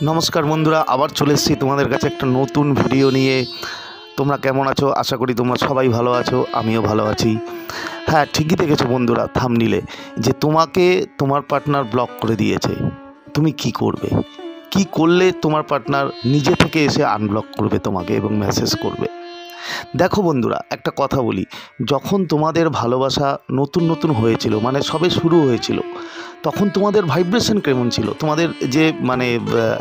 নমস্কার বন্ধুরা, আবার চলে এসেছি তোমাদের কাছে একটা নতুন ভিডিও নিয়ে। তোমরা কেমন আছো? আশা করি তোমরা সবাই ভালো আছো, আমিও ভালো আছি। হ্যাঁ, ঠিকই দেখেছো বন্ধুরা, থাম্বনেইলে যে তোমাকে তোমার পার্টনার ব্লক করে দিয়েছে। তুমি কি করবে? কি করলে তোমার পার্টনার নিজে থেকে এসে আনব্লক করবে তোমাকে এবং মেসেজ করবে? দেখো বন্ধুরা, একটা কথা বলি, যখন তোমাদের ভালোবাসা নতুন নতুন হয়েছিল, মানে সবে শুরু হয়েছিল, তখন তোমাদের ভাইব্রেশন কেমন ছিল? তোমাদের যে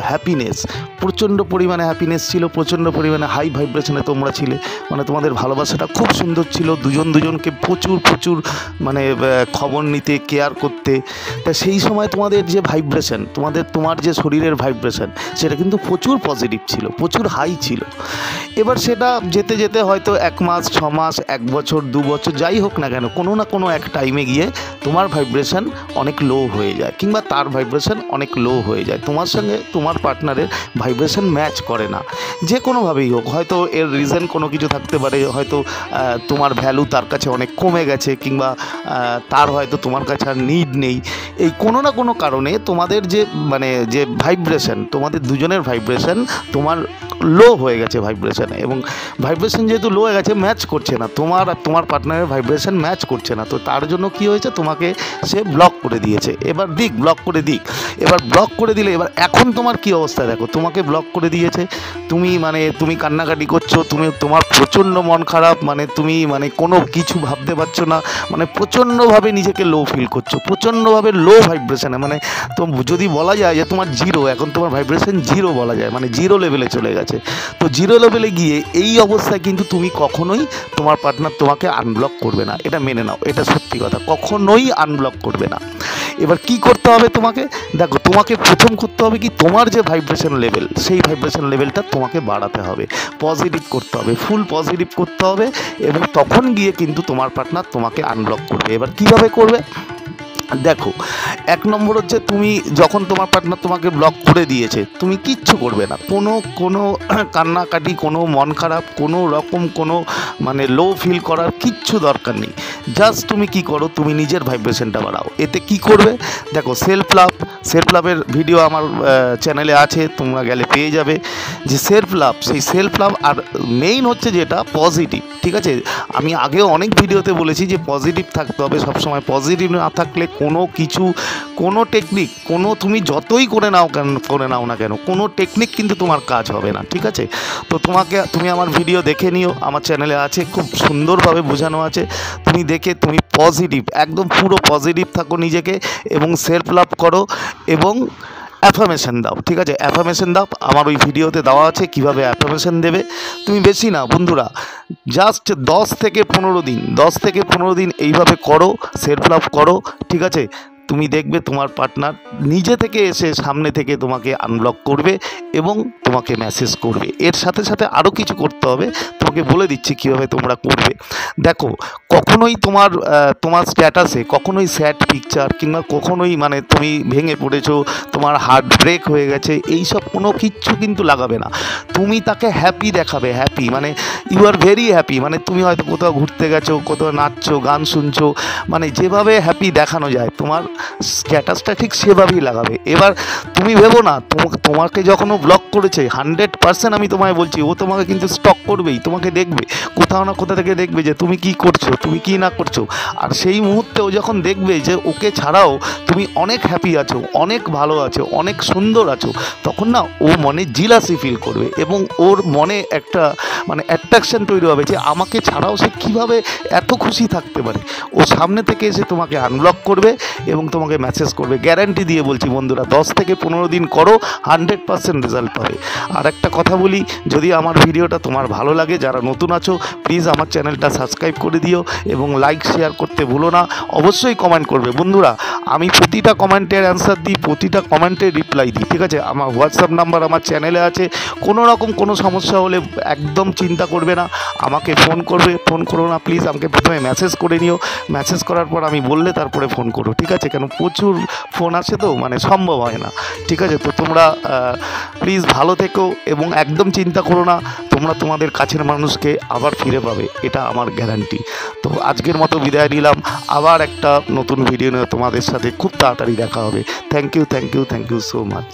হ্যাপিনেস, প্রচণ্ড পরিমাণে হ্যাপিনেস ছিল, প্রচণ্ড পরিমাণে হাই ভাইব্রেশনে তোমরা ছিলে। মানে তোমাদের ভালোবাসাটা খুব সুন্দর ছিল, দুজন দুজনকে প্রচুর প্রচুর খবর নিতে, কেয়ার করতে। তা সেই সময় তোমাদের যে ভাইব্রেশন, তোমার যে শরীরের ভাইব্রেশন, সেটা কিন্তু প্রচুর পজিটিভ ছিল, প্রচুর হাই ছিল। এবার সেটা যেতে যেতে হয়তো 1 মাস, 6 মাস, 1 বছর, 2 বছর, যাই হোক না কেন, কোনো না কোনো এক টাইমে গিয়ে তোমার ভাইব্রেশন অনেক লো হয়ে যায়, কিংবা তার ভাইব্রেশন অনেক লো হয়ে যায়। তোমার সঙ্গে তোমার পার্টনারের ভাইব্রেশন ম্যাচ করে না, যে কোনোভাবেই হোক। হয়তো এর রিজন কোনো কিছু থাকতে পারে, হয়তো তোমার ভ্যালু তার কাছে অনেক কমে গেছে, কিংবা তার হয়তো তোমার কাছে আর নিড নেই। এই কোনো না কোনো কারণে তোমাদের যে ভাইব্রেশন, তোমাদের দুজনের ভাইব্রেশন তোমার লো হয়ে গেছে ভাইব্রেশনে, এবং ভাইব্রেশন যেহেতু লো হয়ে গেছে, ম্যাচ করছে না, তোমার আর তোমার পার্টনারের ভাইব্রেশন ম্যাচ করছে না। তো তার জন্য কি হয়েছে, তোমাকে সে ব্লক করে দিয়েছে। এবার ব্লক করে দিলে এবার এখন তোমার কি অবস্থা দেখো, তোমাকে ব্লক করে দিয়েছে, তুমি কান্নাকাটি করছো, তোমার প্রচণ্ড মন খারাপ, তুমি কোনো কিছু ভাবতে পারছো না, প্রচণ্ডভাবে নিজেকে লো ফিল করছো, প্রচণ্ডভাবে লো ভাইব্রেশনে, তো যদি বলা যায় যে তোমার জিরো, এখন তোমার ভাইব্রেশন জিরো বলা যায়, জিরো লেভেলে চলে গেছে। তো জিরো লেভেলে গিয়ে এই অবস্থায় কিন্তু তুমি কখনোই, তোমার পার্টনার তোমাকে আনব্লক করবে না, এটা মেনে নাও, এটা সত্যি কথা, কখনোই আনব্লক করবে না। এবার কি করতে হবে তোমাকে? দেখো, তোমাকে প্রথম করতে হবে কি, তোমার যে ভাইব্রেশন লেভেল, সেই ভাইব্রেশন লেভেলটা তোমাকে বাড়াতে হবে, পজিটিভ করতে হবে, ফুল পজিটিভ করতে হবে, এবং তখন গিয়ে কিন্তু তোমার পার্টনার তোমাকে আনব্লক করবে। এবার কিভাবে করবে দেখো, 1 নম্বর হচ্ছে, তুমি যখন তোমার পার্টনার তোমাকে ব্লক করে দিয়েছে, তুমি কিচ্ছু করবে না, কোনো কান্নাকাটি, কোনো মন খারাপ, কোনো রকম লো ফিল করার কিচ্ছু দরকার নেই। জাস্ট তুমি কি করো, তুমি নিজের ভাইব্রেশনটা বাড়াও। এতে কি করবে দেখো, সেলফ লাভের ভিডিও আমার চ্যানেলে আছে, তোমরা গেলে পেয়ে যাবে যে সেই সেলফ লাভ। আর মেইন হচ্ছে যেটা পজিটিভ, ঠিক আছে? আমি আগেও অনেক ভিডিওতে বলেছি যে পজিটিভ থাকতে হবে সবসময়। পজিটিভ না থাকলে কোনো টেকনিক, তুমি যতই করে নাও না কেন, কোনো টেকনিক কিন্তু তোমার কাজ হবে না, ঠিক আছে? তো তুমি আমার ভিডিও দেখে নিও, আমার চ্যানেলে আছে, খুব সুন্দরভাবে বোঝানো আছে। তুমি দেখে তুমি পজিটিভ, একদম পুরো পজিটিভ থাকো নিজেকে, এবং সেলফ লাভ করো, এবং অ্যাফার্মেশন দাও, ঠিক আছে? অ্যাফার্মেশন দাও, আমার ওই ভিডিওতে দেওয়া আছে কীভাবে অ্যাফার্মেশন দেবে। তুমি বেশি না বন্ধুরা, জাস্ট 10 থেকে 15 দিন এইভাবে করো, সেলফ লাভ করো, ঠিক আছে? তুমি দেখবে তোমার পার্টনার নিজে থেকে এসে সামনে থেকে তোমাকে আনব্লক করবে এবং তোমাকে মেসেজ করবে। এর সাথে সাথে আরও কিছু করতে হবে, তোমাকে বলে দিচ্ছি কীভাবে তোমরা করবে। দেখো, কখনোই তোমার স্ট্যাটাসে কখনোই স্যাড পিকচার, কিংবা কখনোই তুমি ভেঙে পড়েছো, তোমার হার্ট ব্রেক হয়ে গেছে, এইসব কোনো কিচ্ছু কিন্তু লাগাবে না। তুমি তাকে হ্যাপি দেখাবে, happy you are very happy, তুমি হয়তো কোথাও ঘুরতে গেছো, কোথাও নাচছো, গান শুনছো, যেভাবে হ্যাপি দেখানো যায়, তোমার স্ট্যাটাসটা ঠিক সেভাবেই লাগাবে। এবার তুমি ভেবো না, তোমাকে যখন ও ব্লক করেছে, 100% আমি তোমায় বলছি, ও তোমাকে কিন্তু স্টক করবেই, তোমাকে দেখবে, কোথাও না কোথা থেকে দেখবে যে তুমি কি করছো, তুমি কি না করছো। আর সেই মুহূর্তে ও যখন দেখবে যে ওকে ছাড়াও তুমি অনেক হ্যাপি আছো, অনেক ভালো আছো, অনেক সুন্দর আছো, তখন না ও মনে জিলাসি ফিল করবে, এবং ওর মনে একটা অ্যাট্রাকশন তৈরি হবে যে আমাকে ছাড়াও সে কীভাবে এত খুশি থাকতে পারে। ও সামনে থেকে এসে তোমাকে আনব্লক করবে এবং তোমাকে মেসেজ করবে। গ্যারান্টি দিয়ে বলছি বন্ধুরা, 10 থেকে 15 দিন করো, 100% রেজাল্ট পাবে। আর একটা কথা বলি, যদি আমার ভিডিওটা তোমার ভালো লাগে, যারা নতুন আছো প্লিজ আমার চ্যানেলটা সাবস্ক্রাইব করে দিও, এবং লাইক শেয়ার করতে ভুলো না। অবশ্যই কমেন্ট করবে বন্ধুরা, আমি প্রতিটা কমেন্টের অ্যান্সার দিই, প্রতিটা কমেন্টের রিপ্লাই দিই, ঠিক আছে? আমার হোয়াটসঅ্যাপ নাম্বার আমার চ্যানেলে আছে। কোনো রকম কোনো সমস্যা হলে একদম চিন্তা করবে না, আমাকে ফোন করো না প্লিজ, আমাকে প্রথমে মেসেজ করে নিও, মেসেজ করার পর আমি বললে তারপরে ফোন করো, ঠিক আছে? কেন প্রচুর ফোন আসে, তো সম্ভব হয় না, ঠিক আছে? তো তোমরা প্লিজ ভালো থেকো, এবং একদম চিন্তা করো না, তোমরা তোমাদের কাছের মানুষকে আবার ফিরে পাবে, এটা আমার গ্যারান্টি। তো আজকের মতো বিদায় নিলাম, আবার একটা নতুন ভিডিও নিয়ে তোমাদের সাথে খুব তাড়াতাড়ি দেখা হবে। Thank you so much.